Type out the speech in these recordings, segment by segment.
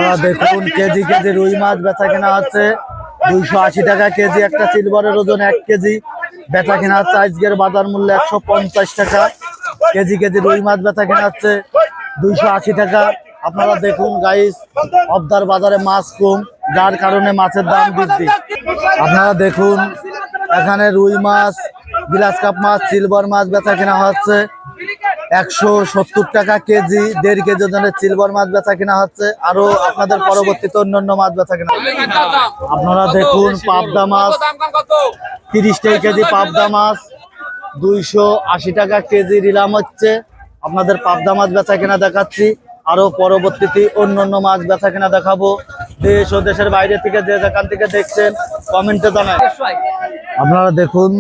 আপনারা দেখুন KG KG রুই মাছ বেচা কেনা হচ্ছে 280 টাকা কেজি। একটা সিলভারের ওজন 1 কেজি বেচা কেনা হচ্ছে আজকের বাজার মূল্য 150 টাকা কেজি কেজি রুই মাছ বেচা কেনা হচ্ছে 280 টাকা। আপনারা দেখুন গাইস, অবদার বাজারে মাছ কম, যার কারণে মাছের দাম বৃদ্ধি। আপনারা দেখুন এখানে রুই মাছ, গ্লাস কাপ মাছ, সিলভার মাছ বেচা কেনা হচ্ছে 170 টাকা কেজি। 1.5 কেজি ওজনের সিলভার মাছ বেচা কেনা হচ্ছে। আরো আপনাদের পরবর্তীতে অন্যান্য মাছ বেচা কেনা। আপনারা দেখুন পাবদা মাছ 30 টাকা কেজি, পাবদা মাছ 280 টাকা কেজি নিলাম হচ্ছে। আপনাদের পাবদা মাছ বেচা কেনা দেখাচ্ছি। আরো পরবর্তীতে অন্যান্য মাছ বেচা কেনা দেখাবো। দেশ ও দেশের বাইরে থেকে যে যেখান থেকে দেখছেন কমেন্টে জানান। আপনারা দেখুন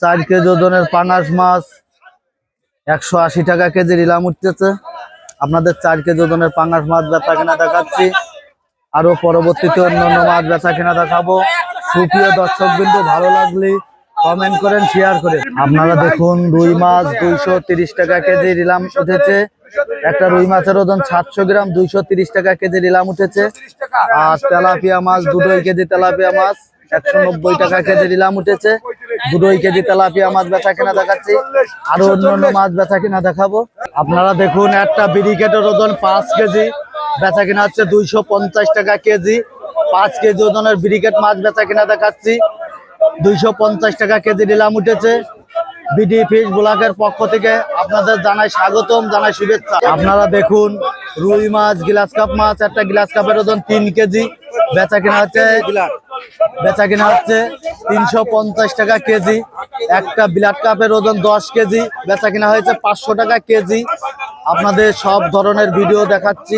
4 কেজি ওজনের পাঙাশ মাছ 180 টাকা কেজি নিলাম উঠতেছে। আপনাদের 4 কেজি ওজনের পাঙাশ মাছ বেচা কেনা দেখাচ্ছি। আরো পরবর্তীতে অন্যান্য মাছ বেচা কেনা দেখাবো। সুপ্রিয় দর্শক বিন্দু, ভালো লাগলে কমেন্ট করেন, শেয়ার করেন। আপনারা দেখুন রুই মাছ 230 টাকা কেজি নিলাম উঠেছে। একটা রুই মাছের ওজন 700 গ্রাম, 230 টাকা কেজি নিলাম উঠেছে। আর তেলাপিয়া মাছ 2 কেজি, তেলাপিয়া মাছ 190 টাকা কেজি নিলাম উঠেছে। 2 কেজি তেলাপিয়া মাছ বেচা কেনা দেখাচ্ছি। আরো অন্যান্য মাছ বেচা কেনা দেখাবো। আপনারা দেখুন একটা ব্রিকেটের ওজন 5 কেজি বেচা কেনা হচ্ছে 250 টাকা কেজি। 5 কেজি ওজনের ব্রিকেট মাছ বেচা কেনা দেখাচ্ছি 250 টাকা কেজি নিলাম উঠেছে। বিডি ফিশ ব্লকের পক্ষ থেকে আপনাদের জানাই স্বাগতম, জানাই শুভেচ্ছা। আপনারা দেখুন রুই মাছ, গ্লাস কাপ মাছ, একটা গ্লাস কাপের ওজন 3 কেজি বেচা কেনা হচ্ছে 350 টাকা কেজি। একটা ব্লাড কাপের ওজন 10 কেজি বেচা কেনা হয়েছে 500 টাকা কেজি। আপনাদের সব ধরনের ভিডিও দেখাচ্ছি,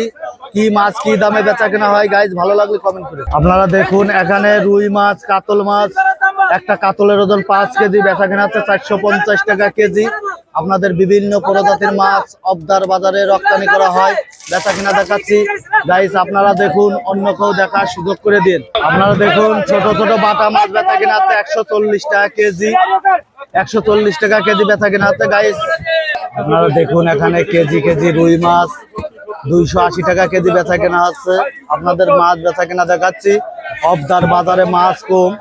কি মাছ কি দামে বেচা কেনা হয়। গাইজ ভালো লাগলে কমেন্ট করে। আপনারা দেখুন এখানে রুই মাছ, কাতল মাছ, একটা কাতলের ওজন 5 কেজি বেচা কেনা হচ্ছে 450 টাকা কেজি। আপনাদের বিভিন্ন প্রজাতির মাছ অবদার বাজারে রপ্তানি করা হয়, বেচা কিনা দেখাচ্ছি। গাইস আপনারা দেখুন, অন্য কেউ দেখার সুযোগ করে দিন। আপনারা দেখুন ছোট ছোট বাটা মাছ বেচা কিনা হচ্ছে 140 টাকা কেজি, 140 টাকা কেজি বেচা কিনা হচ্ছে। গাইস আপনারা দেখুন এখানে কেজি কেজি রুই মাছ 280 টাকা কেজি বেচা কেনা হচ্ছে। আপনাদের মাছ বেচা কেনা দেখাচ্ছি। অবদার বাজারে মাছ কম,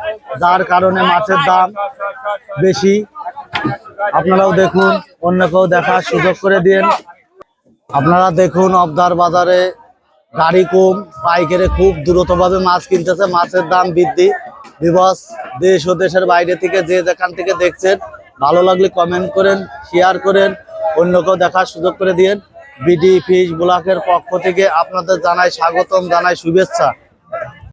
যার কারণে মাছের দাম বেশি। আপনারাও দেখুন, অন্য কেউ দেখার সুযোগ করে দিন। আপনারা দেখুন অবদার বাজারে গাড়ি কম, পাইকারে খুব দ্রুতভাবে মাছ কিনতেছে, মাছের দাম বৃদ্ধি। বিবস দেশ ও দেশের বাইরে থেকে যে যেখান থেকে দেখছেন, ভালো লাগলে কমেন্ট করেন, শেয়ার করেন, অন্য কেউ দেখার সুযোগ করে দিন। বিডি ফিশ ব্লকের পক্ষ থেকে আপনাদের জানাই স্বাগতম, জানাই শুভেচ্ছা।